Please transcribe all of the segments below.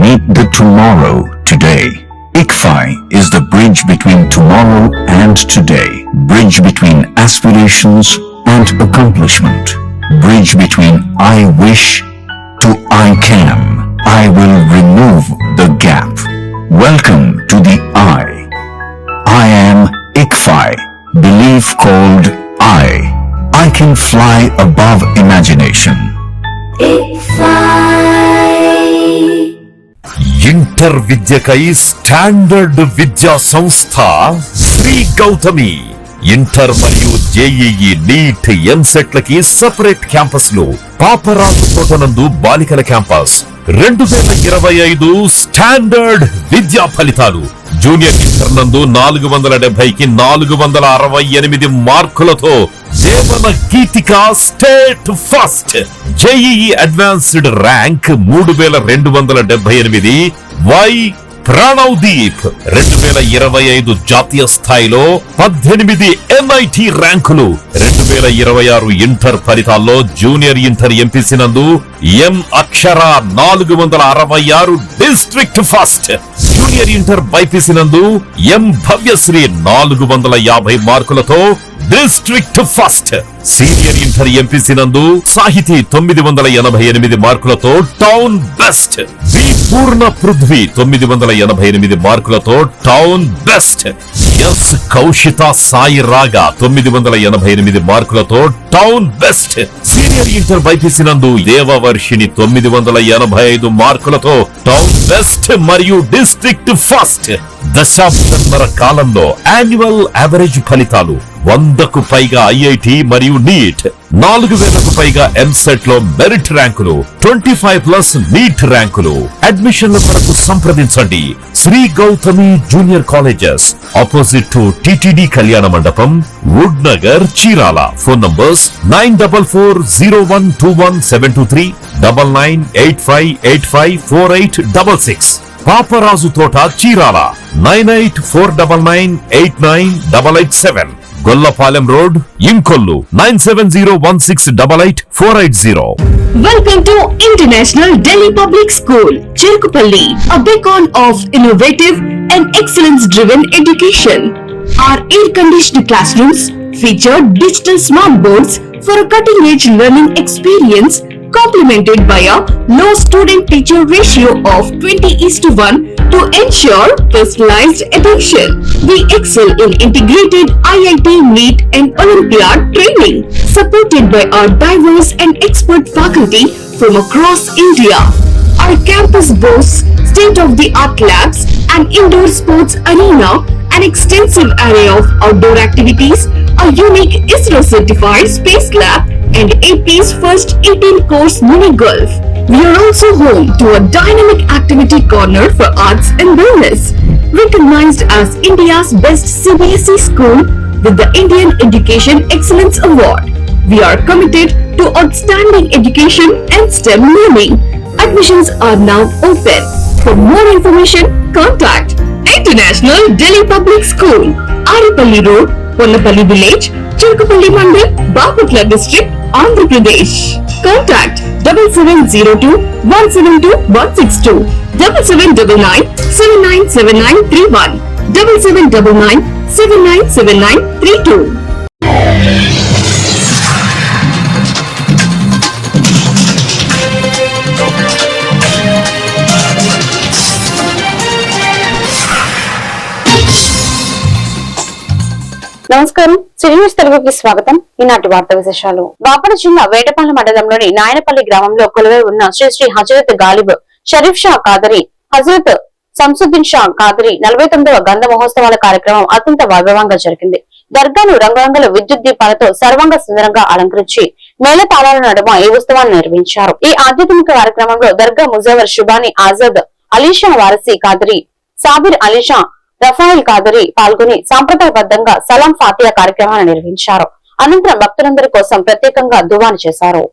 Meet the tomorrow today. ICFI is the bridge between tomorrow and today. Bridge between aspirations and accomplishment. Bridge between I wish to I can. I will remove the gap. Welcome to the I am ICFI. Belief called I can fly above imagination. Inter విద్యకై standard విద్యా సంస్థ Sri Gautami. Inter మరియు JEE, NEET, ఎంసెట్లకి separate క్యాంపస్లు. పాపరాజు తోటనందు బాలికల campus. 2025 standard విద్యా ఫలితాలు. జూనియర్ ఇంటర్ నందు 470కి 468 మార్కులతో Jeevana Geethika state first. JEE advanced rank 3278. Y Pranavdeep 2025 జాతీయ స్థాయిలో 18 ఎన్ఐటి ర్యాంకులు. 2026 ఇంటర్ ఫలితాల్లో జూనియర్ ఇంటర్ ఎంపీసీ నందు ఎం అక్షర 466 district first. Junior inter BiPC నందు ఎం భవ్యశ్రీ 450 మార్కులతో district first. Senior inter MPC నందు సాహితీ 988 మార్కులతో టౌన్ బెస్ట్. వి పూర్ణ పృథ్వీ 988 మార్కులతో town best. Yes Kaushitha Sai రాగా 988 మార్కులతో town best. Senior inter BiPC నందు దేవవర్షిని 985 మార్కులతో టౌన్ బెస్ట్ మరియు డిస్ట్రిక్ట్ ఫస్ట్. దశాబ్దన్నర కాలంలో యాన్యువల్ యావరేజ్ ఫలితాలు 100కు పైగా ఐఐటి మరియు నీట్, 4000కు పైగా ఎంసెట్ లో మెరిట్ ర్యాంకులు, 25+ నీట్ ర్యాంకులు. అడ్మిషన్ల కొరకు సంప్రదించండి Sri Gautami junior colleges, opposite to TTD Kalyana Mandapam, Wood Nagar, Chirala. Phone numbers 9440121723, 9985854866. Paparaju Thota, Chirala 9849989887. Gollapalem road, Inkollu 9701688480. Welcome to International Delhi Public School, Cherukupalli, a beacon of innovative and excellence-driven education. Our air-conditioned classrooms feature digital smart boards for a cutting-edge learning experience, complemented by a low student-teacher ratio of 20:1 to ensure personalized attention. We excel in integrated IIT, NEET and Olympiad training, supported by our diverse and expert faculty from across India. Our campus boasts state-of-the-art labs, an indoor sports arena, an extensive array of outdoor activities, a unique ISRO-certified space lab, and AP's first 18-course mini golf. We are also home to a dynamic activity corner for arts and wellness, recognized as India's best CBSE school with the Indian Education Excellence Award. We are committed to outstanding education and STEM learning. Admissions are now open. For more information, contact International Delhi Public School, Aripalli Road, Ponnapalli Village, Cherukupalli Mandal, Baputla District, Andhra Pradesh. Contact 7702-172-162, 7799-797931, 7799-797932. నమస్కారం, సిరిన్యూస్ తెలుగుకి స్వాగతం. ఈనాటి వార్తా విశేషాలు. బాపట్ల జిల్లా వేటపాలెం మండలంలోని నాయనపల్లి గ్రామంలో కొలువై ఉన్న శ్రీ శ్రీ హజరత్ గాలిబ్ షరీఫ్ షా కాదరి, హజరత్ సంసుద్దీన్ షా కాదరి 49వ గంధ మహోత్సవాల కార్యక్రమం అత్యంత వైభవంగా జరిగింది. దర్గాను రంగురంగుల విద్యుత్ దీపాలతో సర్వంగా సుందరంగా అలంకరించి మేళతాళాల నడుమ ఈ ఉత్సవాన్ని నిర్వహించారు. ఈ ఆధ్యాత్మిక కార్యక్రమంలో దర్గా ముజావర్ షుబాని ఆజాద్, అలీషా వారసి కాదరి, సాబిర్ అలీషా, రఫాయిల్ కాదరి పాల్గొని సాంప్రదాయబద్ధంగా సలాం ఫాతియా కార్యక్రమాన్ని నిర్వహించారు. అనంతరం భక్తులందరి కోసం ప్రత్యేకంగా దువాను చేశారు.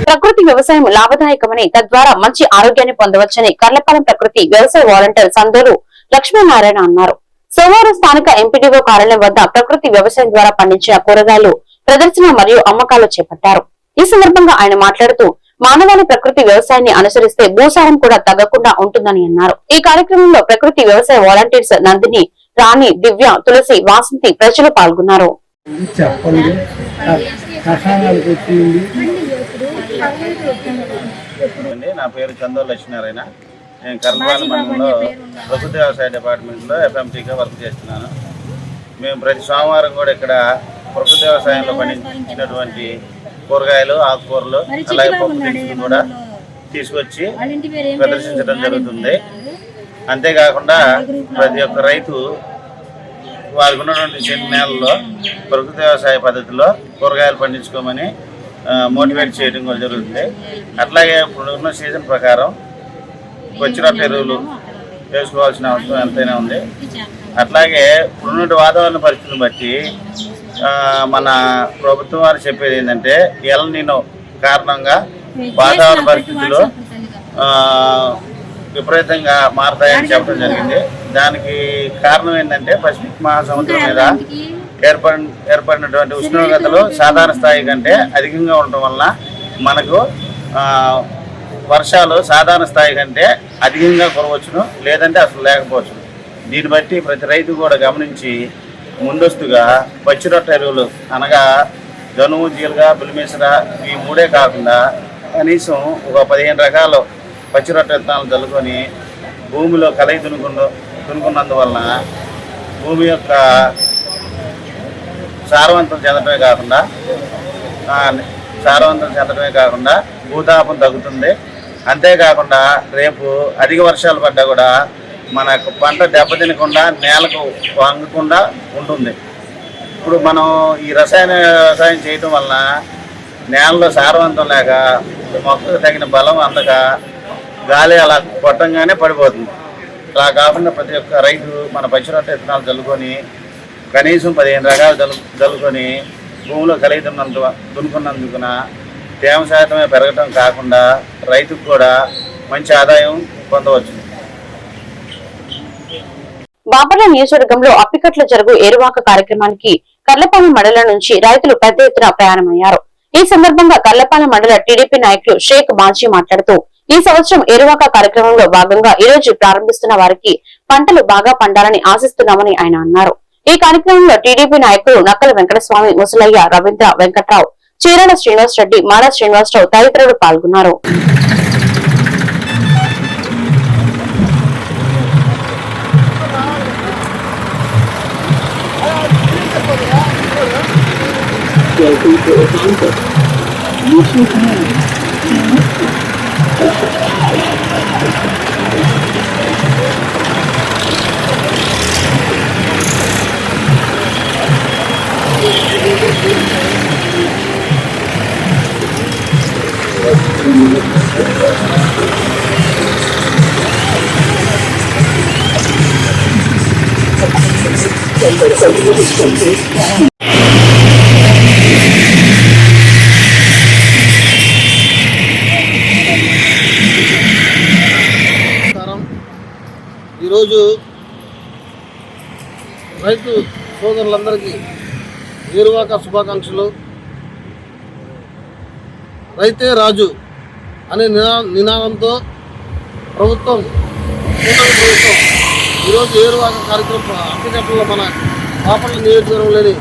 ప్రకృతి వ్యవసాయం లాభదాయకమని తద్వారా మంచి ఆరోగ్యాన్ని పొందవచ్చని కర్లపాలెం ప్రకృతి వ్యవసాయ వాలంటీర్ సందూరు లక్ష్మీనారాయణ అన్నారు. సోమవారం స్థానిక ఎంపీడీఓ కార్యాలయం వద్ద ప్రకృతి వ్యవసాయం ద్వారా పండించిన కూరగాయలు ప్రదర్శన మరియు అమ్మకాలు చేపట్టారు. ఈ సందర్భంగా ఆయన మాట్లాడుతూ మానవాళి ప్రకృతి వ్యవసాయాన్ని అనుసరిస్తే భూసారం కూడా తగ్గకుండా ఉంటుందని అన్నారు. ఈ కార్యక్రమంలో ప్రకృతి వ్యవసాయ వాలంటీర్స్ నందిని, రాణి, దివ్య, తులసి, వాసంతి ప్రజలు పాల్గొన్నారు. నా పేరు చందూరు లక్ష్మీనారాయణ. నేను కర్నూలు మండలంలో ప్రకృతి వ్యవసాయ డిపార్ట్మెంట్లో ఎఫ్ఎంటీగా వర్క్ చేస్తున్నాను. మేము ప్రతి సోమవారం కూడా ఇక్కడ ప్రకృతి వ్యవసాయంలో పండించినటువంటి కూరగాయలు, ఆకుకూరలు, అలాగే పప్పు దినుసులు కూడా తీసుకొచ్చి ప్రదర్శించడం జరుగుతుంది. అంతేకాకుండా ప్రతి ఒక్క రైతు వారికి ఉన్నటువంటి చిన్న నేలలో ప్రకృతి వ్యవసాయ పద్ధతిలో కూరగాయలు పండించుకోమని మోటివేట్ చేయడం కూడా జరుగుతుంది. అట్లాగే ఇప్పుడు ఉన్న సీజన్ ప్రకారం పచ్చిరొట్ట ఎరువులు వేసుకోవాల్సిన అవసరం ఎంతైనా ఉంది. అట్లాగే ఇప్పుడున్న వాతావరణ పరిస్థితిని బట్టి మన ప్రభుత్వం వారు చెప్పేది ఏంటంటే ఎల్ నినో కారణంగా వాతావరణ పరిస్థితులు విపరీతంగా మారతాయని చెప్పడం జరిగింది. దానికి కారణం ఏంటంటే పసిఫిక్ మహాసముద్రం మీద ఏర్పడినటువంటి ఉష్ణోగ్రతలు సాధారణ స్థాయి కంటే అధికంగా ఉండటం వలన మనకు వర్షాలు సాధారణ స్థాయి కంటే అధికంగా కురవచ్చును, లేదంటే అసలు లేకపోవచ్చును. దీన్ని బట్టి ప్రతి రైతు కూడా గమనించి ముందస్తుగా పచ్చిరొట్ట ఎరువులు అనగా జనుము, జీలగా, బులిమిశ్ర ఈ మూడే కాకుండా కనీసం ఒక 15 రకాల పచ్చిరొట్ట విత్తనాలు చల్లుకొని భూమిలో కలయి దున్నుకున్నందువలన భూమి యొక్క సారవంతం చెందడమే కాకుండా భూతాపం తగ్గుతుంది. అంతేకాకుండా రేపు అధిక వర్షాలు పడ్డా కూడా మనకు పంట దెబ్బతినకుండా నేలకు వంగకుండా ఉంటుంది. ఇప్పుడు మనం ఈ రసాయన వ్యవసాయం చేయడం వలన నేలలో సారవంతం లేక మొక్కకు తగిన బలం అందక గాలి అలా కొట్టంగానే పడిపోతుంది. అలా కాకుండా ప్రతి ఒక్క రైతు మన పచ్చిరొట్ట విత్తనాలు చల్లుకొని కనీసం 15 రకాలు చల్లుకొని భూమిలో కలిగి దున్నుకున్నందుకున తేమ శాతమే పెరగటం కాకుండా రైతుకు కూడా మంచి ఆదాయం పొందవచ్చు. బాపట్ల నియోజకవర్గంలో అప్పికట్ల జరుగు ఏరువాక కార్యక్రమానికి కర్లపాలెం మండలం నుంచి రైతులు పెద్ద ఎత్తున ప్రయాణమయ్యారు. ఈ సందర్భంగా కర్లపాలెం మండల టీడీపీ నాయకులు షేక్ బాజీ మాట్లాడుతూ ఈ సంవత్సరం ఏరువాక కార్యక్రమంలో భాగంగా ఈ రోజు ప్రారంభిస్తున్న వారికి పంటలు బాగా పండాలని ఆశిస్తున్నామని ఆయన అన్నారు. ఈ కార్యక్రమంలో టీడీపీ నాయకులు నక్కల వెంకటస్వామి, ముసలయ్య, రవీంద్ర, వెంకట్రావు, చీరాల శ్రీనివాస్ రెడ్డి, మాడా శ్రీనివాసరావు తదితరులు పాల్గొన్నారు. ఈరోజు రైతు సోదరులందరికీ ఏరువాక శుభాకాంక్షలు. రైతే రాజు అనే నినాదంతో ప్రభుత్వం ఈరోజు ఏరువాక కార్యక్రమం అప్పికట్లలో మన బాపట్ల నియోజకవర్గంలోని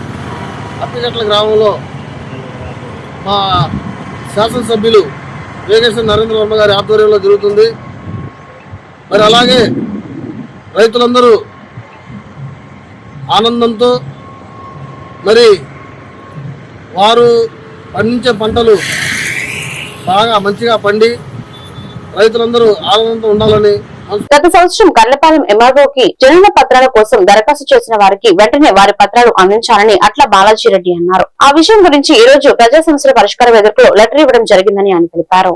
అప్పికట్ల గ్రామంలో మా శాసనసభ్యులు వేగేశ్వర నరేంద్ర వర్మ గారి ఆధ్వర్యంలో జరుగుతుంది. మరి అలాగే రైతులందరూ ఆనందంతో మరి వారు పండించే పంటలు బాగా మంచిగా పండి రైతులందరూ ఆనందంతో ఉండాలని. గత సంవత్సరం కర్లపాలెం ఎంఆర్ఓకి జనన పత్రాల కోసం దరఖాస్తు చేసిన వారికి వెంటనే వారి పత్రాలు అందించాలని అట్ల బాలాజీ రెడ్డి అన్నారు. ఆ విషయం గురించి ఈ రోజు ప్రజా సమస్యల పరిష్కార వేదికలో లెటర్ ఇవ్వడం జరిగిందని ఆయన తెలిపారు.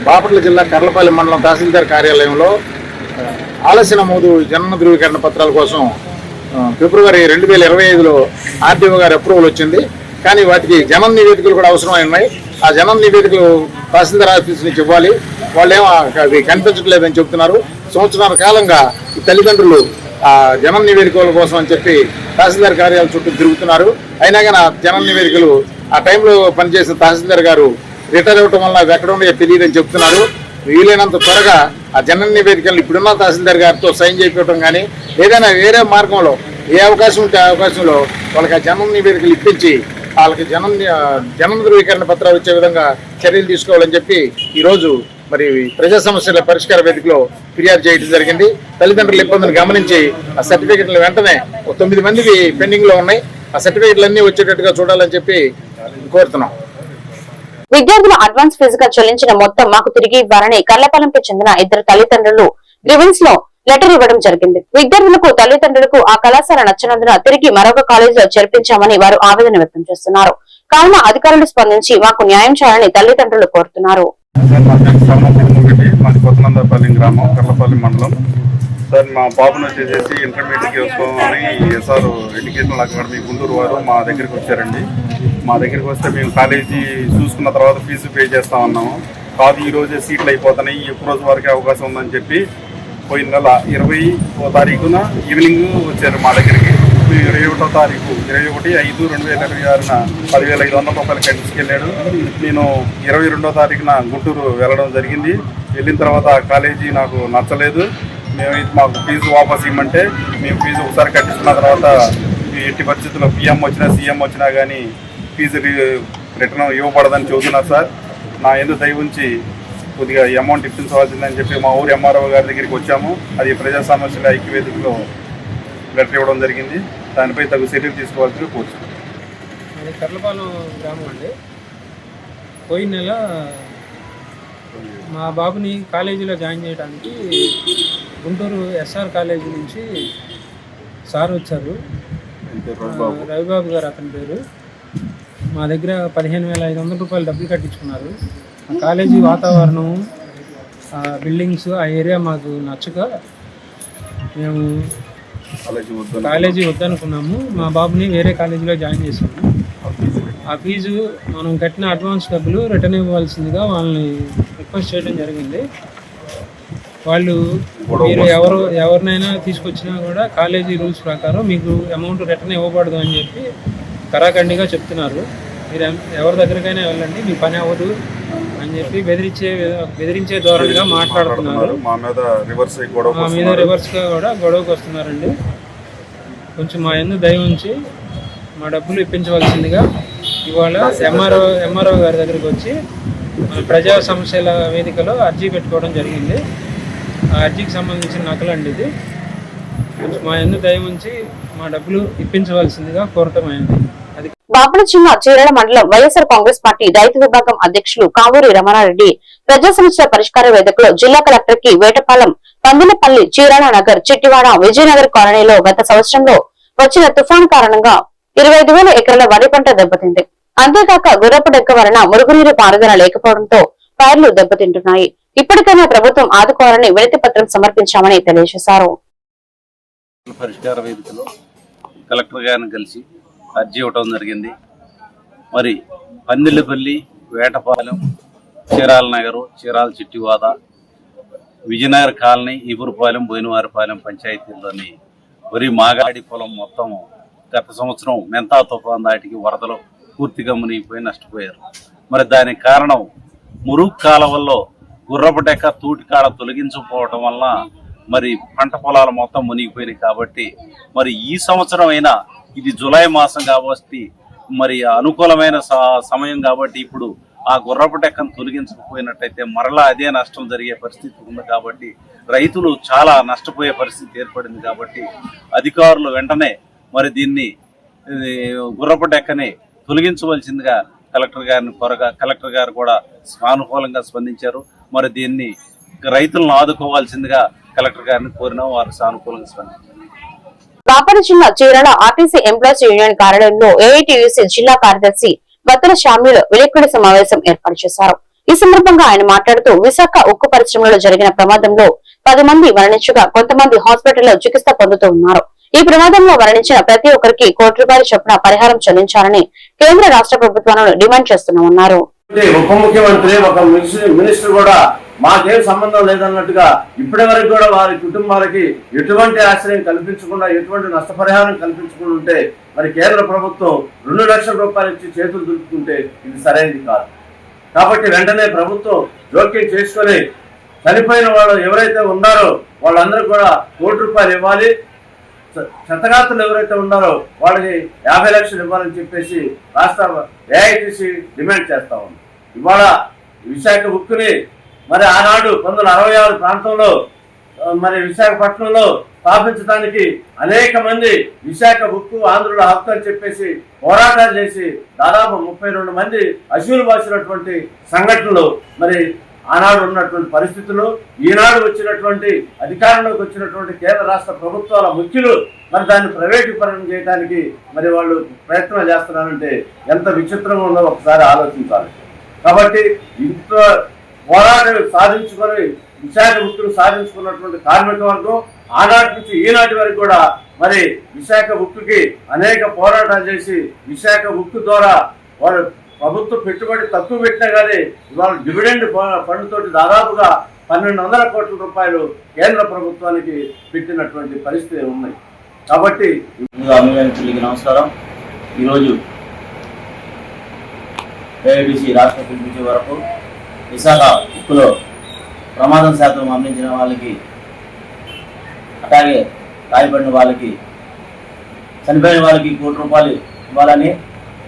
బాపట్ల జిల్లా కర్లపాలెం మండలం తహసీల్దార్ కార్యాలయంలో ఆలస్య నమోదు జనన ధృవీకరణ పత్రాల కోసం ఫిబ్రవరి 2025లో ఆర్డీఓ గారి అప్రూవల్ వచ్చింది. కానీ వాటికి జనన నివేదికలు కూడా అవసరమై ఉన్నాయి. ఆ జనన నివేదికలు తహసీల్దార్ ఆఫీస్ నుంచి ఇవ్వాలి. వాళ్ళేమో అవి కనిపించట్లేదని చెప్తున్నారు. సంవత్సరాల కాలంగా ఈ తల్లిదండ్రులు ఆ జనన నివేదికల కోసం అని చెప్పి తహసీల్దార్ కార్యాలయం చుట్టూ తిరుగుతున్నారు. అయినా కానీ ఆ జనన నివేదికలు ఆ టైంలో పనిచేసిన తహసీల్దార్ గారు రిటైర్ అవ్వటం వల్ల అవి ఎక్కడ ఉన్నాయో తెలియదని చెప్తున్నారు. వీలైనంత త్వరగా ఆ జనన నివేదికలను ఇప్పుడున్న తహసీల్దార్ గారితో సైన్ చేయించడం కానీ ఏదైనా వేరే మార్గంలో ఏ అవకాశం ఉంటే ఆ అవకాశంలో వాళ్ళకి ఆ జనన నివేదికలు ఇప్పించి వాళ్ళకి జనన ధృవీకరణ పత్రాలు వచ్చే విధంగా చర్యలు తీసుకోవాలని చెప్పి ఈరోజు మరి ప్రజా సమస్యల పరిష్కార వేదికలో ఫిర్యాదు చేయడం జరిగింది. తల్లిదండ్రుల ఇబ్బందులు గమనించి ఆ సర్టిఫికెట్లు వెంటనే 9 మందికి పెండింగ్ లో ఉన్నాయి. ఆ సర్టిఫికెట్లు అన్ని వచ్చేటట్టుగా చూడాలని చెప్పి కోరుతున్నాం. విద్యార్థుల అడ్వాన్స్ ఫీజుగా చెల్లించిన మొత్తం మాకు తిరిగి ఇవ్వాలని కర్లపాలెంకు చెందిన 2 తల్లిదండ్రులు గ్రీవెన్స్ లో లెటర్ ఇవ్వడం జరిగింది. విద్యార్థులకు తల్లిదండ్రులకు ఆ కళాశాల నచ్చినందున తిరిగి మరొక కాలేజీలో చేర్పించామని వారు ఆవేదన వ్యక్తం చేస్తున్నారు. కావున అధికారులు స్పందించి మాకు న్యాయం చేయాలని తల్లిదండ్రులు కోరుతున్నారు. మాది కొత్తనందపల్లి గ్రామం, కర్లపల్లి మండలం. సార్ మా బాబును వచ్చేసి ఇంటర్మీడియట్ చేసుకోమని ఎస్ఆర్ ఎడ్యుకేషనల్ అకాడమీ గుంటూరు వారు మా దగ్గరికి వచ్చారండి. మా దగ్గరికి వస్తే మేము కాలేజీ చూసుకున్న తర్వాత ఫీజు పే చేస్తామన్నాము. కాదు ఈ రోజే సీట్లు అయిపోతున్నాయి, ఎప్పుడు రోజు వరకే అవకాశం ఉందని చెప్పి పోయిన నెల 20వ తారీఖున ఈవినింగ్ వచ్చారు మా దగ్గరికి. 21వ తారీఖు 21/5/2026న 10,500 రూపాయలు కట్టించుకెళ్ళాడు. నేను 22వ తారీఖున గుంటూరు వెళ్ళడం జరిగింది. వెళ్ళిన తర్వాత కాలేజీ నాకు నచ్చలేదు. మాకు ఫీజు వాపస్ ఇవ్వమంటే మేము ఫీజు ఒకసారి కట్టించుకున్న తర్వాత ఎట్టి పరిస్థితుల్లో పిఎం వచ్చినా సీఎం వచ్చినా కానీ ఫీజు రిటర్న్ ఇవ్వబడదని చెబుతున్నారు సార్. నా ఎందుకు దయ ఉంచి కొద్దిగా అమౌంట్ ఇప్పించవలసిందని చెప్పి మా ఊరు ఎంఆర్ఓ గారి దగ్గరికి వచ్చాము. అది ప్రజా సమస్యల ఐక్యవేదికలో లెటర్ ఇవ్వడం జరిగింది. దానిపై తగు చర్యలు తీసుకోవాల్సింది కూర్చున్నాం. అది కర్లపాలెం గ్రామం అండి. పోయిన నెల మా బాబుని కాలేజీలో జాయిన్ చేయడానికి గుంటూరు ఎస్ఆర్ కాలేజీ నుంచి సార్ వచ్చారు, రవిబాబు గారు అతని పేరు. మా దగ్గర 15,500 రూపాయలు డబ్బులు కట్టించుకున్నారు. ఆ కాలేజీ వాతావరణం ఆ బిల్డింగ్స్ ఆ ఏరియా మాకు నచ్చక మేము కాలేజీ వద్దనుకున్నాము. మా బాబుని వేరే కాలేజీలో జాయిన్ చేసాము. ఆ ఫీజు మనం కట్టిన అడ్వాన్స్ డబ్బులు రిటర్న్ ఇవ్వాల్సిందిగా వాళ్ళని రిక్వెస్ట్ చేయడం జరిగింది. వాళ్ళు మీరు ఎవరినైనా తీసుకొచ్చినా కూడా కాలేజీ రూల్స్ ప్రకారం మీకు అమౌంట్ రిటర్న్ ఇవ్వకూడదు అని చెప్పి కరాఖండిగా చెప్తున్నారు. మీరు ఎవరి దగ్గరికైనా వెళ్ళండి, మీ పని అవ్వదు అని చెప్పి బెదిరించే ధోరణిగా మాట్లాడుతున్నారు. మా మీద రివర్స్గా కూడా గొడవకు వస్తున్నారండి. కొంచెం మా యందు దయ ఉంచి మా డబ్బులు ఇప్పించవలసిందిగా ఇవాళ ఎంఆర్ఓ గారి దగ్గరికి వచ్చి ప్రజా సమస్యల వేదికలో అర్జీ పెట్టుకోవడం జరిగింది. ఆ అర్జీకి సంబంధించిన నకలండి ఇది. కొంచెం మా యందు దయ ఉంచి మా డబ్బులు ఇప్పించవలసిందిగా కోరటం అయింది. బాపట్ల జిల్లా చీరాల మండలం వైఎస్ఆర్ కాంగ్రెస్ పార్టీ రైతు విభాగం అధ్యక్షులు కావూరి రమణారెడ్డి ప్రజా సమస్యల పరిష్కార వేదికలో జిల్లా కలెక్టర్ కి వేటపాలెం, పందిలపల్లి, చీరాల నగర్, చిట్టివాడ, విజయనగర్ కాలనీలో గత సంవత్సరంలో వచ్చిన తుఫాను కారణంగా 25,000 ఎకరాల వరి పంట దెబ్బతింది. అంతేకాక గుర్రపు డెక్క వలన మురుగునీరు పారుదల లేకపోవడంతో పైర్లు దెబ్బతింటున్నాయి. ఇప్పటికైనా ప్రభుత్వం ఆదుకోవాలని వినతి పత్రం సమర్పించామని తెలియజేశారు. పరిష్కార వేదికలో కలెక్టర్ గారిని కలిసి అర్జీ ఇవ్వటం జరిగింది. మరి పందిళ్ళపల్లి, వేటపాలెం, చీరాల నగరు, చీరాల చిట్టివాద, విజయనగర్ కాలనీ, ఈపురపాలెం, బోయినవారిపాలెం పంచాయతీల్లోని వరి మాగాడి పొలం మొత్తం గత సంవత్సరం మెంతా తుఫాన్ దాటికి వరదలు పూర్తిగా మునిగిపోయి నష్టపోయారు. మరి దానికి కారణం మురుగు కాలవల్లో గుర్రపు డెక్క తూటికాడ తొలగించకపోవటం వల్ల మరి పంట పొలాలు మొత్తం మునిగిపోయినాయి. కాబట్టి మరి ఈ సంవత్సరం అయినా ఇది జూలై మాసం కాబట్టి మరి అనుకూలమైన సమయం కాబట్టి ఇప్పుడు ఆ గుర్రపు డెక్కను తొలగించకపోయినట్టయితే మరలా అదే నష్టం జరిగే పరిస్థితి ఉంది. కాబట్టి రైతులు చాలా నష్టపోయే పరిస్థితి ఏర్పడింది. కాబట్టి అధికారులు వెంటనే మరి దీన్ని గుర్రపు డెక్కని తొలగించవలసిందిగా కలెక్టర్ గారు కూడా సానుకూలంగా స్పందించారు. మరి దీన్ని రైతులను ఆదుకోవాల్సిందిగా కలెక్టర్ గారిని కోరినా వారు సానుకూలంగా స్పందించారు. బాపట్ల జిల్లా చీరాల ఆర్టీసీ ఎంప్లాయీస్ యూనియన్ కార్యాలయంలో ఏఐటీయూసీ జిల్లా కార్యదర్శి బత్తుల షామీలు విలేకరుల సమావేశం ఏర్పాటు చేశారు. ఈ సందర్భంగా ఆయన మాట్లాడుతూ విశాఖ ఉక్కు పరిశ్రమలో జరిగిన ప్రమాదంలో 10 మంది మరణించగా కొంతమంది హాస్పిటల్లో చికిత్స పొందుతూ ఉన్నారు. ఈ ప్రమాదంలో మరణించిన ప్రతి ఒక్కరికి ₹1 చొప్పున పరిహారం చెల్లించాలని కేంద్ర రాష్ట్ర ప్రభుత్వాలను డిమాండ్ చేస్తున్నామన్నారు. ఉప ముఖ్యమంత్రి, ఒక మినిస్టర్ కూడా మాకేం సంబంధం లేదన్నట్టుగా ఇప్పటి వరకు కూడా వారి కుటుంబాలకి ఎటువంటి ఆశ్రయం కల్పించకుండా, ఎటువంటి నష్టపరిహారం కల్పించకుండా ఉంటే మరి కేంద్ర ప్రభుత్వం ₹2 లక్షల ఇచ్చి చేతులు దులుపుకుంటే ఇది సరైనది కాదు. కాబట్టి వెంటనే ప్రభుత్వం జోక్యం చేసుకొని చనిపోయిన వాళ్ళు ఎవరైతే ఉన్నారో వాళ్ళందరూ కూడా ₹1 ఇవ్వాలి. క్షతగాత్రులు ఎవరైతే ఉన్నారో వాళ్ళకి 50 లక్షలు ఇవ్వాలని చెప్పేసి రాష్ట్ర ఏఐటీసీ డిమాండ్ చేస్తా ఉంది. ఇవాళ విశాఖ ఉక్కుని మరి ఆనాడు 1966 ప్రాంతంలో మరి విశాఖపట్నంలో స్థాపించడానికి అనేక మంది విశాఖ ఉక్కు ఆంధ్రుల హక్కు అని చెప్పేసి పోరాటాలు చేసి దాదాపు 32 మంది అశువులు బాసినటువంటి సంఘటనలు మరి ఆనాడు ఉన్నటువంటి పరిస్థితులు, ఈనాడు వచ్చినటువంటి అధికారంలోకి వచ్చినటువంటి కేంద్ర రాష్ట్ర ప్రభుత్వాల ముఖ్యులు మరి దాన్ని ప్రైవేటీకరణ చేయడానికి మరి వాళ్ళు ప్రయత్నం చేస్తున్నారంటే ఎంత విచిత్రంగా ఉందో ఒకసారి ఆలోచించాలి. కాబట్టి ఇంత పోరాటం సాధించుకొని విశాఖ ఉక్కును సాధించుకున్నటువంటి కార్మిక వర్గం ఆనాటి నుంచి ఈనాటి వరకు కూడా మరి విశాఖ ఉక్కుకి అనేక పోరాటాలు చేసి విశాఖ ఉక్కు ద్వారా వారు ప్రభుత్వ పెట్టుబడి తక్కువ పెట్టినా కానీ ఇవాళ డివిడెండ్ ఫండ్తోటి దాదాపుగా 1,200 కోట్ల రూపాయలు కేంద్ర ప్రభుత్వానికి పెట్టినటువంటి పరిస్థితి ఉన్నాయి. కాబట్టి నమస్కారం. ఈరోజు ఏఐటీసీ రాష్ట్ర పిలిపించే వరకు విశాఖ ఉక్కులో ప్రమాదం శాతం మరణించిన వాళ్ళకి, అట్లాగే గాయపడిన వాళ్ళకి, చనిపోయిన వాళ్ళకి ₹1 ఇవ్వాలని,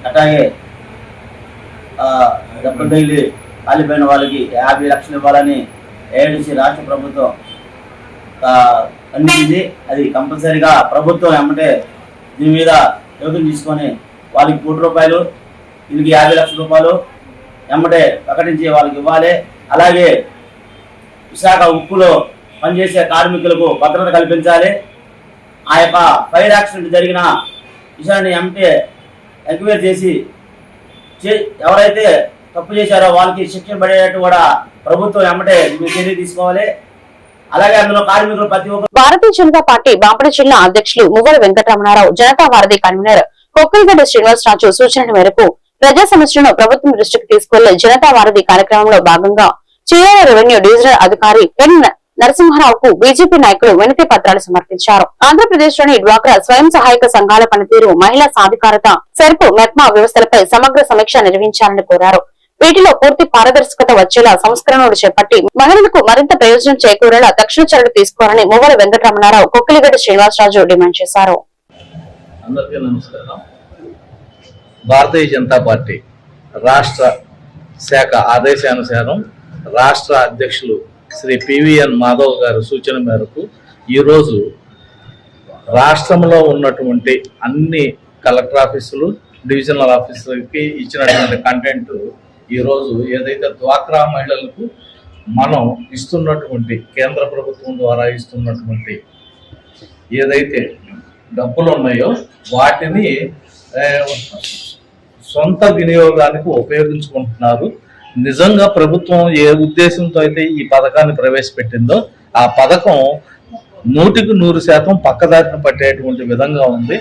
అట్లాగే డబ్బులు కాలిపోయిన వాళ్ళకి 50 లక్షలు ఇవ్వాలని ఏఐటీసీ రాష్ట్ర ప్రభుత్వం అందించింది. అది కంపల్సరీగా ప్రభుత్వం ఏమంటే దీని మీద యోగం తీసుకొని వాళ్ళకి ₹1, వీళ్ళకి 50 లక్షల ఎమ్మటే ప్రకటించి వాళ్ళకి ఇవ్వాలి. అలాగే విశాఖ ఉక్కులో పనిచేసే కార్మికులకు భద్రత కల్పించాలి. ఆ యొక్క ఫైర్ యాక్సిడెంట్ జరిగిన విషయాన్ని ఎమ్మటే ఎంక్వైరీ చేసి ఎవరైతే తప్పు చేశారో వాళ్ళకి శిక్షణ పడేటట్టు కూడా ప్రభుత్వం ఎమ్మటే చర్య తీసుకోవాలి. అలాగే అందులో కార్మికులు ప్రతి ఒక్కరు. భారతీయ జనతా పార్టీ బాపట్ల జిల్లా అధ్యక్షులు మువ్వల వెంకటరమణారావు, జనతా వారధి కన్వీనర్ కొక్కిలిగడ్డ శ్రీనివాసరాజు సూచనల మేరకు ప్రజా సమస్యలను ప్రభుత్వం దృష్టికి తీసుకెళ్లే జనతా వారధి కార్యక్రమంలో భాగంగా చీరాల రెవెన్యూ డివిజనల్ అధికారి ఎన్ నరసింహారావుకు బీజేపీ నాయకులు వినతి పత్రాలు సమర్పించారు. ఆంధ్రప్రదేశ్ లోని డ్వాక్రా స్వయం సహాయక సంఘాల పనితీరు, మహిళా సాధికారత, సెర్పు మెప్మా వ్యవస్థలపై సమగ్ర సమీక్ష నిర్వహించాలని కోరారు. వీటిలో పూర్తి పారదర్శకత వచ్చేలా సంస్కరణలు చేపట్టి మహిళలకు మరింత ప్రయోజనం చేకూరేలా తక్షణ చర్యలు తీసుకోవాలని మువ్వల వెంకటరమణారావు, కొక్కిలిగడ్డ శ్రీనివాసరాజు డిమాండ్ చేశారు. అందరికీ నమస్కారం. భారతీయ జనతా పార్టీ రాష్ట్ర శాఖ ఆదేశానుసారం రాష్ట్ర అధ్యక్షులు శ్రీ పివిఎన్ మాధవ్ గారి సూచన మేరకు ఈరోజు రాష్ట్రంలో ఉన్నటువంటి అన్ని కలెక్టర్ ఆఫీసులు, డివిజనల్ ఆఫీసులకి ఇచ్చినటువంటి కంటెంట్ ఈరోజు ఏదైతే డ్వాక్రా మహిళలకు మనం ఇస్తున్నటువంటి కేంద్ర ప్రభుత్వం ద్వారా ఇస్తున్నటువంటి ఏదైతే డబ్బులు ఉన్నాయో వాటిని సొంత వినియోగానికి ఉపయోగించుకుంటున్నారు. నిజంగా ప్రభుత్వం ఏ ఉద్దేశంతో అయితే ఈ పథకాన్ని ప్రవేశపెట్టిందో ఆ పథకం 100% పక్కదారిన పట్టేటువంటి విధంగా ఉంది.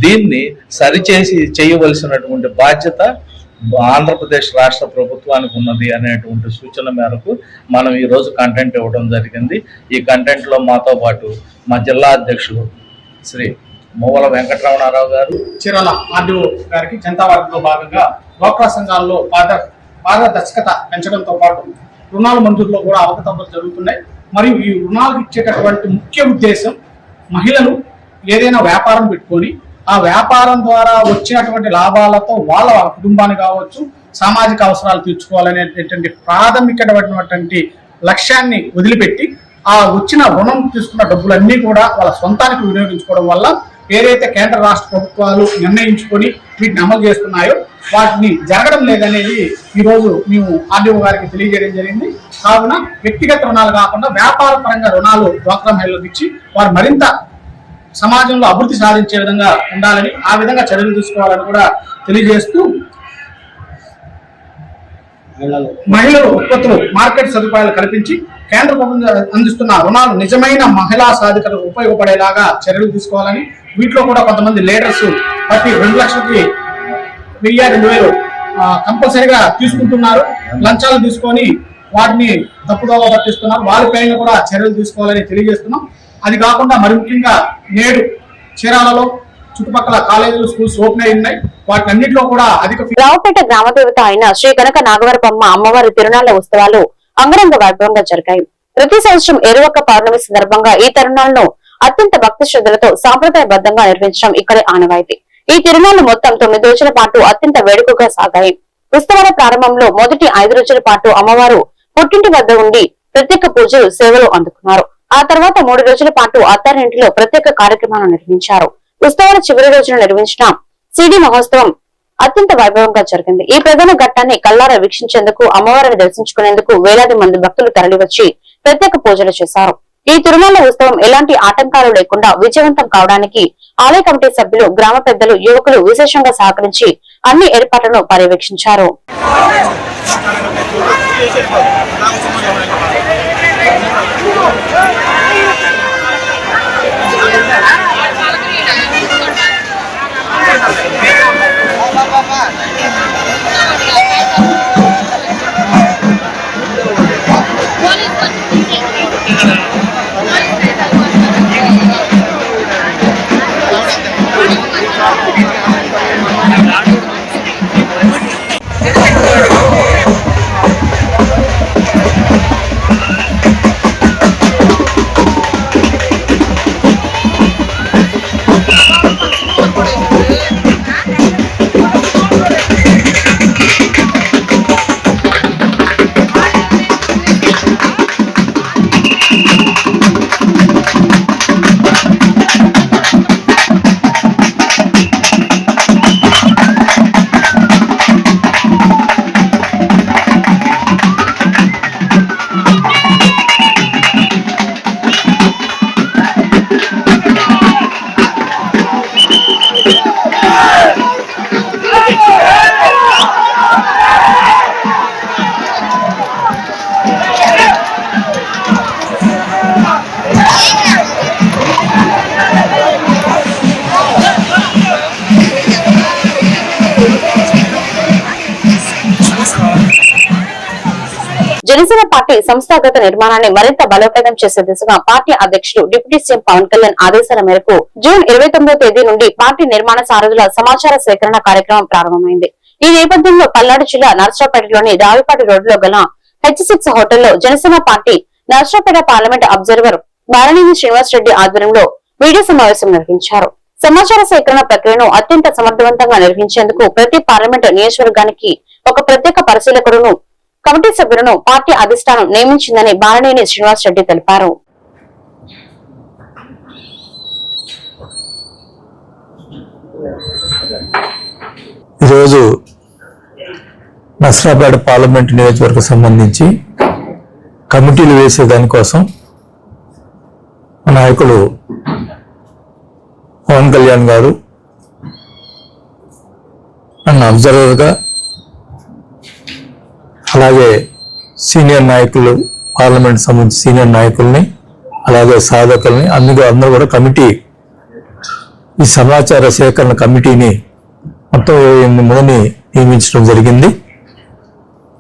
దీన్ని సరిచేసి చేయవలసినటువంటి బాధ్యత ఆంధ్రప్రదేశ్ రాష్ట్ర ప్రభుత్వానికి ఉన్నది అనేటువంటి సూచన మేరకు మనం ఈరోజు కంటెంట్ ఇవ్వడం జరిగింది. ఈ కంటెంట్లో మాతో పాటు మా జిల్లా అధ్యక్షులు శ్రీ మువ్వల వెంకటరమణారావు గారు, చీరాల ఆర్డీఓ గారికి జనతా వార్డులో భాగంగా డ్వాక్రా సంఘాల్లో పారదర్శకత పెంచడంతో పాటు రుణాల మంజూరులో కూడా అవకతవకలు జరుగుతున్నాయి. మరియు ఈ రుణాలకు ఇచ్చేటటువంటి ముఖ్య ఉద్దేశం మహిళలు ఏదైనా వ్యాపారం పెట్టుకొని ఆ వ్యాపారం ద్వారా వచ్చినటువంటి లాభాలతో వాళ్ళ కుటుంబాన్ని కావచ్చు, సామాజిక అవసరాలు తీర్చుకోవాలనేటువంటి ప్రాథమికమైనటువంటి లక్ష్యాన్ని వదిలిపెట్టి ఆ వచ్చిన రుణం తీసుకున్న డబ్బులన్నీ కూడా వాళ్ళ సొంతానికి వినియోగించుకోవడం వల్ల ఏదైతే కేంద్ర రాష్ట్ర ప్రభుత్వాలు నిర్ణయించుకొని వీటిని అమలు చేస్తున్నాయో వాటిని జరగడం లేదనేది ఈరోజు మేము ఆర్డీఓ గారికి తెలియజేయడం జరిగింది. కావున వ్యక్తిగత రుణాలు కాకుండా వ్యాపార పరంగా రుణాలు డ్వాక్రా మహిళలకు ఇచ్చి వారు మరింత సమాజంలో అభివృద్ధి సాధించే విధంగా ఉండాలని, ఆ విధంగా చర్యలు తీసుకోవాలని కూడా తెలియజేస్తూ మహిళలు ఉత్పత్తులు మార్కెట్ సదుపాయాలు కల్పించి కేంద్ర ప్రభుత్వం అందిస్తున్న రుణాలు నిజమైన మహిళా సాధికతకు ఉపయోగపడేలాగా చర్యలు తీసుకోవాలని, వీటిలో కూడా కొంతమంది లీడర్స్ ప్రతి 2 లక్షలకి 1000-2000 కంపల్సరీగా తీసుకుంటున్నారు. లంచాలు తీసుకొని వాటిని తప్పుదోవ పట్టిస్తున్నారు. వారిపైన కూడా చర్యలు తీసుకోవాలని తెలియజేస్తున్నాం. అది కాకుండా మరి ముఖ్యంగా నేడు చీరాలలో చుట్టుపక్కల కాలేజీలు, స్కూల్స్ ఓపెన్ అయి ఉన్నాయి. వాటిన్నింటిలో కూడా రావుపేట గ్రామదేవత అయిన శ్రీ కనక నాగవరపమ్మ అమ్మవారి తిరునాళ్ల ఉత్సవాలు అంగరంగ వైభవంగా జరిగాయి. ప్రతి సంవత్సరం ఏరువక్క పౌర్ణమి సందర్భంగా ఈ తిరునాళ్లను అత్యంత భక్తి శ్రద్ధలతో సాంప్రదాయబద్ధంగా నిర్వహించడం ఇక్కడే ఆనవాయితీ. ఈ తిరునాళ్లు మొత్తం 9 రోజుల పాటు అత్యంత వేడుకగా సాగాయి. ఉత్సవాల ప్రారంభంలో మొదటి 5 రోజుల పాటు అమ్మవారు పుట్టింటి వద్ద ఉండి ప్రత్యేక పూజలు, సేవలు అందుకున్నారు. ఆ తర్వాత 3 రోజుల పాటు అత్తారింటిలో ప్రత్యేక కార్యక్రమాలు నిర్వహించారు. ఉత్సవాల చివరి రోజున నిర్వహించిన సిడి మహోత్సవం అత్యంత వైభవంగా జరిగింది. ఈ ప్రధాన ఘట్టాన్ని కల్లారా వీక్షించేందుకు, అమ్మవారిని దర్శించుకునేందుకు వేలాది మంది భక్తులు తరలివచ్చి ప్రత్యేక పూజలు చేశారు. ఈ తిరునాళ్ల ఉత్సవం ఎలాంటి ఆటంకాలు లేకుండా విజయవంతం కావడానికి ఆలయ కమిటీ సభ్యులు, గ్రామ పెద్దలు, యువకులు విశేషంగా సహకరించి అన్ని ఏర్పాట్లను పర్యవేక్షించారు. జనసేన పార్టీ సంస్థాగత నిర్మాణాన్ని మరింత బలోపేతం చేసే దిశగా పార్టీ అధ్యక్షుడు డిప్యూటీ సీఎం పవన్ కళ్యాణ్ ఆదేశాల మేరకు జూన్ 29వ తేదీ నుండి పార్టీ నిర్మాణ సారథుల సమాచార సేకరణ కార్యక్రమం ప్రారంభమైంది. ఈ నేపథ్యంలో పల్నాడు జిల్లా నర్సరావుపేటలోని రావిపాటి రోడ్డులో గల H6 హోటల్లో Janasena party Narasaraopet parliament observer Baraneni Srinivas Reddy ఆధ్వర్యంలో వీడియో సమావేశం నిర్వహించారు. సమాచార సేకరణ ప్రక్రియను అత్యంత సమర్థవంతంగా నిర్వహించేందుకు ప్రతి పార్లమెంట్ నియోజకవర్గానికి ఒక ప్రత్యేక పరిశీలకుడును కమిటీ సభ్యులను పార్టీ అధిష్టానం నియమించిందని బారణేని శ్రీనివాస్ రెడ్డి తెలిపారు. ఈరోజు నర్సరావుపేట పార్లమెంట్ నియోజకవర్గం సంబంధించి కమిటీలు వేసే దానికోసం నాయకులు పవన్ కళ్యాణ్ గారు నన్ను అబ్జర్వర్గా, అలాగే సీనియర్ నాయకులు, పార్లమెంట్ సంబంధించి సీనియర్ నాయకుల్ని, అలాగే సాధకుల్ని అందరూ కూడా కమిటీ, ఈ సమాచార సేకరణ కమిటీని మొత్తం 28 మందిని నియమించడం జరిగింది.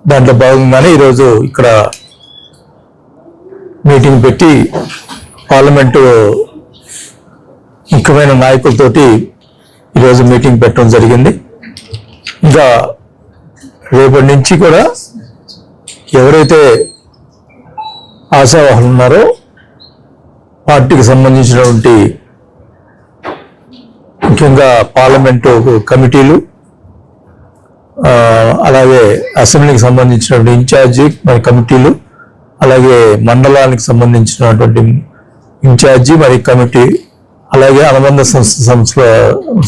దాంట్లో భాగంగానే ఈరోజు ఇక్కడ మీటింగ్ పెట్టి పార్లమెంటు ముఖ్యమైన నాయకులతోటి ఈరోజు మీటింగ్ పెట్టడం జరిగింది. ఇంకా రేపటి నుంచి కూడా ఎవరైతే ఆశావాహులు ఉన్నారో పార్టీకి సంబంధించినటువంటి ముఖ్యంగా పార్లమెంటు కమిటీలు, అలాగే అసెంబ్లీకి సంబంధించినటువంటి ఇన్ఛార్జి మరి కమిటీలు, అలాగే మండలానికి సంబంధించినటువంటి ఇన్ఛార్జి మరి కమిటీ, అలాగే అనుబంధ సంస్థ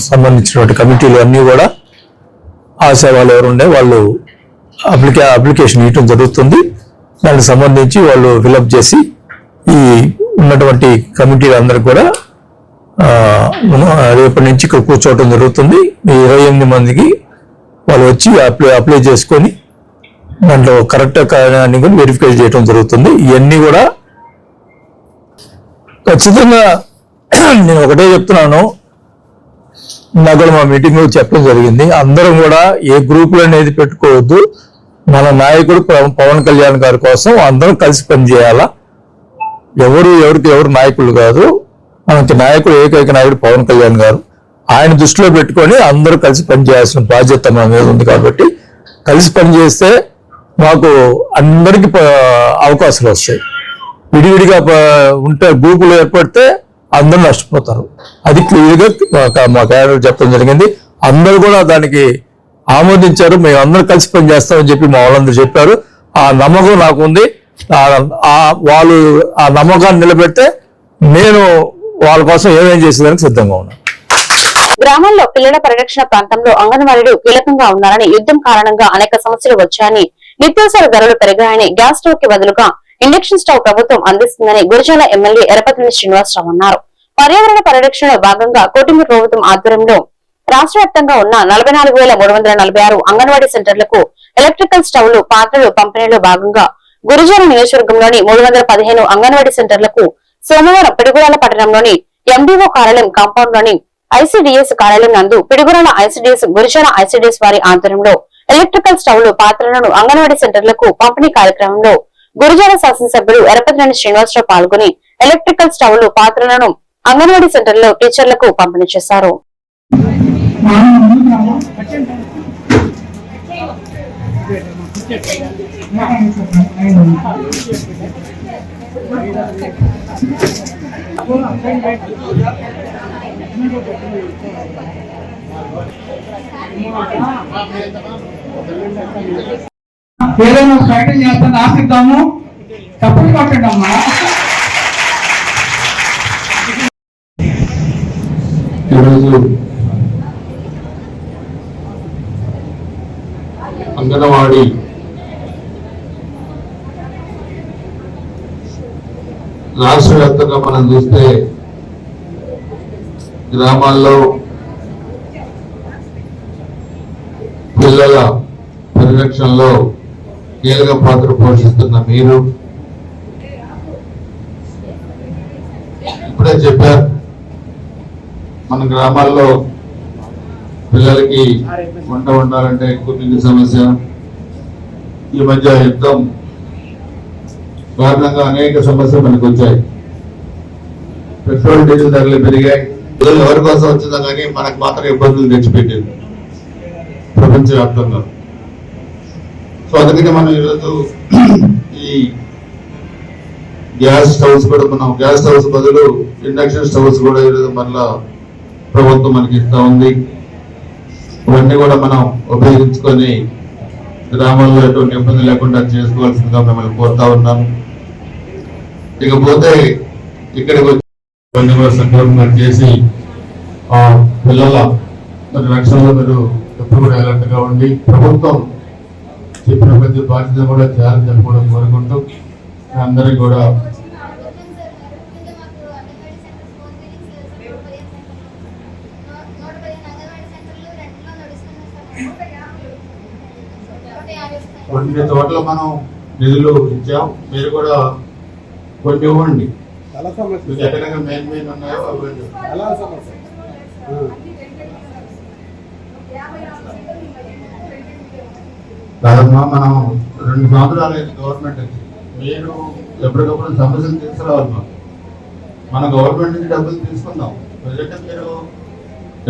సంబంధించినటువంటి కమిటీలు అన్నీ కూడా ఆశావాళ్ళు ఎవరుండే వాళ్ళు అప్లికేషన్ ఇవ్వడం జరుగుతుంది. దానికి సంబంధించి వాళ్ళు ఫిలప్ చేసి ఈ ఉన్నటువంటి కమిటీలందరూ కూడా రేపటి నుంచి ఇక్కడ కూర్చోవటం జరుగుతుంది. ఈ 28 మందికి వాళ్ళు వచ్చి అప్లై చేసుకొని దాంట్లో కరెక్ట్ కాదని కూడా వెరిఫై చేయడం జరుగుతుంది. ఇవన్నీ కూడా ఖచ్చితంగా నేను ఒకటే చెప్తున్నాను, నాకు మా మీటింగ్ చెప్పడం జరిగింది. అందరం కూడా ఏ గ్రూపులు అనేది పెట్టుకోవద్దు. మన నాయకుడు పవన్ కళ్యాణ్ గారి కోసం అందరం కలిసి పనిచేయాలా. ఎవరు నాయకులు కాదు, మనకి నాయకుడు ఏకైక నాయకుడు పవన్ కళ్యాణ్ గారు. ఆయన దృష్టిలో పెట్టుకొని అందరూ కలిసి పనిచేయాల్సిన బాధ్యత మన మీద ఉంది. కాబట్టి కలిసి పనిచేస్తే మాకు అందరికి అవకాశాలు వస్తాయి. విడివిడిగా ఉంటే గ్రూపులు ఏర్పడితే అందరూ నష్టపోతారు. అది క్లియర్గా మా క్యాడర్ చెప్పడం జరిగింది. అందరూ కూడా దానికి ఆమోదించారు. మేము అందరూ కలిసి పనిచేస్తామని చెప్పి మా వాళ్ళందరూ చెప్పారు. ఆ నమ్మకం నాకు ఉంది. వాళ్ళు ఆ నమ్మకాన్ని నిలబెడితే నేను వాళ్ళ కోసం ఏమేం చేసేదానికి సిద్ధంగా ఉన్నాను. గ్రామాల్లో పిల్లల పరిరక్షణ ప్రాంతంలో అంగన్వాడీలు కీలకంగా ఉన్నారని, యుద్ధం కారణంగా అనేక సమస్యలు వచ్చాయని, నిత్యావసర ధరలు పెరిగాయని, గ్యాస్ స్టవ్ కి బదులుగా ఇండక్షన్ స్టవ్ ప్రభుత్వం అందిస్తుందని గురజాల ఎమ్మెల్యే ఎరపతిని శ్రీనివాసరావు అన్నారు. పర్యావరణ పరిరక్షణలో భాగంగా కూటమి ప్రభుత్వం ఆధ్వర్యంలో రాష్ట్ర వ్యాప్తంగా ఉన్న 44,346 అంగన్వాడీ సెంటర్లకు ఎలక్ట్రికల్ స్టవ్లు, పాత్రలు పంపిణీలో భాగంగా గురజాల నియోజకవర్గంలోని 315 అంగన్వాడీ సెంటర్లకు సోమవారం పిడుగురాల పట్టణంలోని ఎండీఓ కార్యాలయం కాంపౌండ్ లోని ఐసీడీఎస్ కార్యాలయం నందు పిడుగురాల ఐసీడీఎస్, గురజాల ఐసీడీఎస్ వారి ఆధ్వర్యంలో ఎలక్ట్రికల్ స్టవ్లు, పాత్రలను అంగన్వాడీ సెంటర్లకు పంపిణీ కార్యక్రమంలో గురజాల శాసనసభ్యుడు ఎరపతినేని శ్రీనివాసరావు పాల్గొని ఎలక్ట్రికల్ స్టవ్లు, పాత్రలను అంగన్వాడీ సెంటర్లో టీచర్లకు పంపిణీ చేశారు. ఏదైనా స్ట్రాటజీ చేస్తాను ఆశిద్దాము. తప్పని కొట్టండి అమ్మా. ఈరోజు అంగన్వాడీ రాష్ట్ర వ్యాప్తంగా మనం చూస్తే గ్రామాల్లో పిల్లల పరిరక్షణలో కీలక పాత్ర పోషిస్తున్న మీరు ఇప్పుడే చెప్పారు, మన గ్రామాల్లో పిల్లలకి వంట వండాలంటే ఎక్కువ నీటి సమస్య. ఈ మధ్య యుద్ధం కారణంగా అనేక సమస్యలు మనకు వచ్చాయి. పెట్రోల్ డీజిల్ ధరలు పెరిగాయి. ఎవరి కోసం వచ్చిందా కానీ మనకు మాత్రం ఇబ్బందులు తెచ్చిపెట్టింది ప్రపంచవ్యాప్తంగా. సో అందుకని మనం ఈరోజు ఈ గ్యాస్ స్టవ్స్ కూడా మనం గ్యాస్ స్టవ్స్ బదులు ఇండక్షన్ స్టవ్స్ కూడా ఈరోజు మళ్ళా ప్రభుత్వం మనకి ఇస్తా ఉంది. ఇవన్నీ కూడా మనం ఉపయోగించుకొని గ్రామాల్లో ఎటువంటి ఇబ్బంది లేకుండా చేసుకోవాల్సిందిగా మిమ్మల్ని కోరుతా ఉన్నాను. ఇకపోతే ఇక్కడికి వచ్చి సంకల్పన చేసి ఆ పిల్లల రక్షణలో మీరు ఎప్పుడు కూడా అలర్ట్ గా ఉండి ప్రభుత్వం చెప్పిన ప్రతి బాధ్యత కూడా చేయాలని చెప్పడం కోరుకుంటూ అందరికీ కూడా కొన్ని చోట్ల మనం నిధులు ఇచ్చాం. మీరు కూడా కొన్ని ఇవ్వండి. ఎక్కడెక్కడ మెయిన్ ఉన్నాయో కాదమ్మా, మనం 2 సంవత్సరాలు అయింది గవర్నమెంట్ వచ్చి. మీరు ఎప్పటికప్పుడు సమస్యలు తీసుకురావాలి. మన గవర్నమెంట్ నుంచి డబ్బులు తీసుకుందాం. ప్రజెంట్ మీరు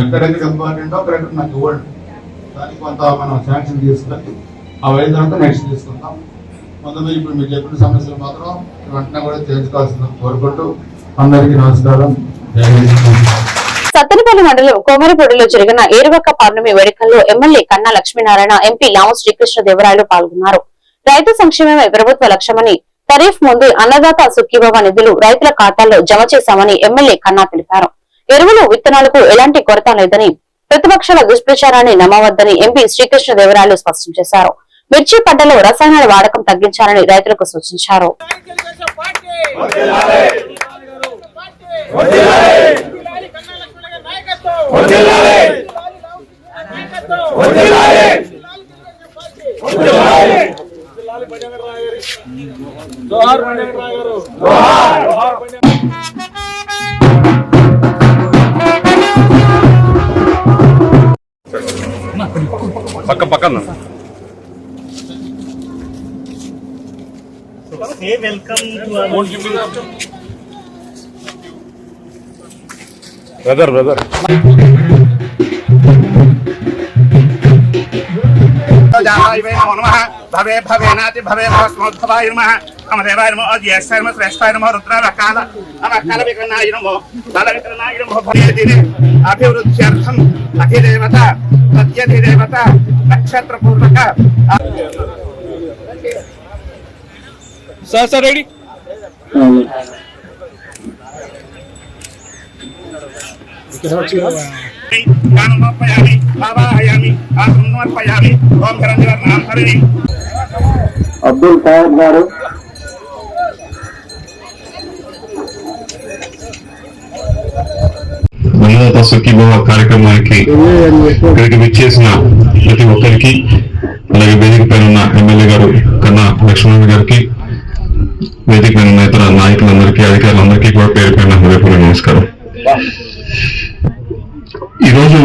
ఎక్కడెక్కడ ఇంపార్టెంటో అక్కడెక్కడ నాకు ఇవ్వండి. దానికి కొంత మనం శాంక్షన్ తీసుకొని అవైన తర్వాత నెక్స్ట్ తీసుకుందాం. మొదలు ఇప్పుడు మీరు చెప్పిన సమస్యలు మాత్రం వెంటనే కూడా తీర్చుకోవాల్సిందని కోరుకుంటూ అందరికీ నమస్కారం. సత్తెనపల్లి మండలం కోమరిపూడిలో జరిగిన ఏరువక్క పౌర్ణమి వేడుకల్లో ఎమ్మెల్యే కన్నా లక్ష్మీనారాయణ, ఎంపీ లావు శ్రీకృష్ణదేవరాయలు పాల్గొన్నారు. రైతు సంక్షేమమే ప్రభుత్వ లక్ష్యమని, ఖరీఫ్ ముందు అన్నదాత సుఖీభవ నిధులు రైతుల ఖాతాల్లో జమ చేశామని ఎమ్మెల్యే కన్నా తెలిపారు. ఎరువులు, విత్తనాలకు ఎలాంటి కొరత లేదని, ప్రతిపక్షాల దుష్ప్రచారాన్ని నమ్మవద్దని ఎంపీ శ్రీకృష్ణదేవరాయలు స్పష్టం చేశారు. మిర్చి పంటలో రసాయనాల వాడకం తగ్గించాలని రైతులకు సూచించారు. పక్కన బ్రదర్ భవే భవేనాతి భవే భవస్మోద్భవాయ నమః అమదేవాయ నమః అజ్యేష్ఠాయ నమః శ్రేష్ఠాయ నమః రుద్రాకాల అమకాల వికరణాయ నమః బల వికరణాయ నమః భవేదినే అభివృద్ధ్యర్థం అధిదేవత సత్యధిదేవత నక్షత్ర పూర్వక సార్ రెడీ అబ్దుల్ ఖాదర్ గారు, అన్నదాత సుఖీభవ కార్యక్రమానికి ఇక్కడికి విచ్చేసిన ప్రతి ఒక్కరికి, అలాగే వేదిక పైన ఉన్న ఎమ్మెల్యే గారు కన్నా లక్ష్మణ్ గారికి, వేదిక పైన ఉన్న ఇతర నాయకులందరికీ, అధికారులందరికీ కూడా పేరు పైన హృదయపూర్వక నమస్కారం. ఈరోజు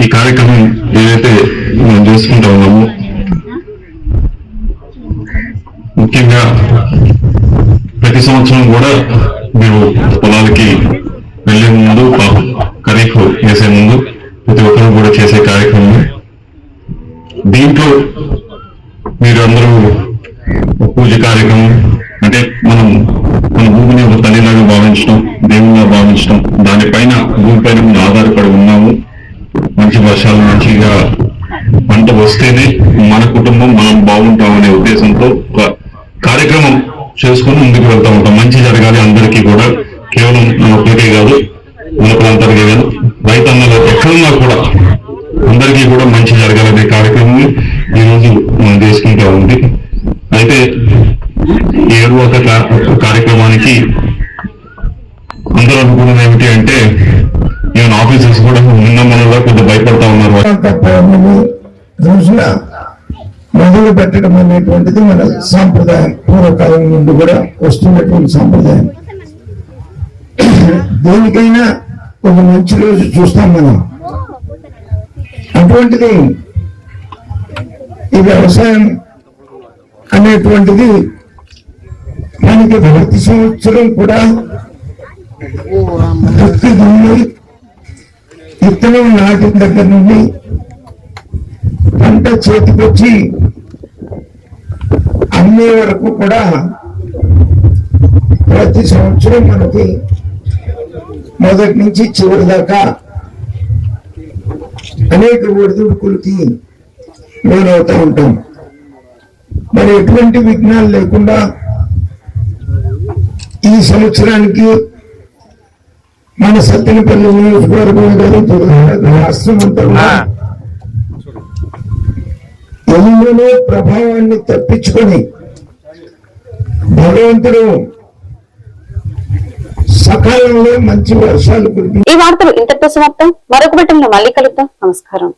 ఈ కార్యక్రమం ఏదైతే మనం చేసుకుంటా ఉన్నామో, ముఖ్యంగా ప్రతి సంవత్సరం కూడా మీరు పొలాలకి వెళ్లే ముందు, ఖరీఫ్ వేసే ముందు ప్రతి ఒక్కరు కూడా చేసే కార్యక్రమం. దీంట్లో మీరు అందరూ పూజ కార్యక్రమం అంటే మన భూమిని ఒక తల్లిలాగా భావించడం, దేవునిగా భావించడం, దానిపైన భూమిపైన మనం ఆధారపడి ఉన్నాము. మంచి వర్షాలు, మంచిగా పంట వస్తేనే మన కుటుంబం మనం బాగుంటామనే ఉద్దేశంతో ఒక కార్యక్రమం చేసుకుని ముందుకు వెళ్తూ ఉంటాం. మంచి జరగాలి అందరికీ కూడా, కేవలం మన ఒక్కరికే కాదు, మన ప్రాంతానికే కాదు, రైతన్నలు ఎక్కడున్నా కూడా అందరికీ కూడా మంచి జరగాలనే కార్యక్రమం ఈరోజు మనం చేసుకుంటా ఉంది. అయితే ఏడు ఒక కార్యక్రమానికి అందరూ అనుకున్నది ఏమిటి అంటే, ఈవెన్ ఆఫీసర్స్ కూడా నిన్న మనలో కొంచెం భయపడతా ఉన్నారు. రోజున మొదలు పెట్టడం అనేటువంటిది మన సాంప్రదాయం, పూర్వకాలం నుండి కూడా వస్తున్నటువంటి సాంప్రదాయం. దేనికైనా ఒక మంచి రోజు చూస్తాం మనం. అటువంటిది ఈ వ్యవసాయం అనేటువంటిది మనకి ప్రతి సంవత్సరం కూడా దుక్కి దున్ని విత్తనం నాటిన దగ్గర నుండి పంట చేతికొచ్చి అమ్మే వరకు కూడా ప్రతి సంవత్సరం మనకి మొదటి నుంచి చివరి దాకా అనేక ఒడిదుడుకులకి లోనవుతూ ఉంటాం. మరి ఎటువంటి విఘ్నాలు లేకుండా ఈ సంవత్సరానికి మన సత్తెనపల్లి నియోజకవర్గం రాష్ట్రం అంతా ఎల్లులో ప్రభావాన్ని తప్పించుకొని భగవంతుడు సకాలంలో మంచి వర్షాలు కురిపి. ఈ వార్తలు ఇంతటితో సమాప్తం. మరొక బెట్టంలో మళ్ళీ కలుద్దాం. నమస్కారం.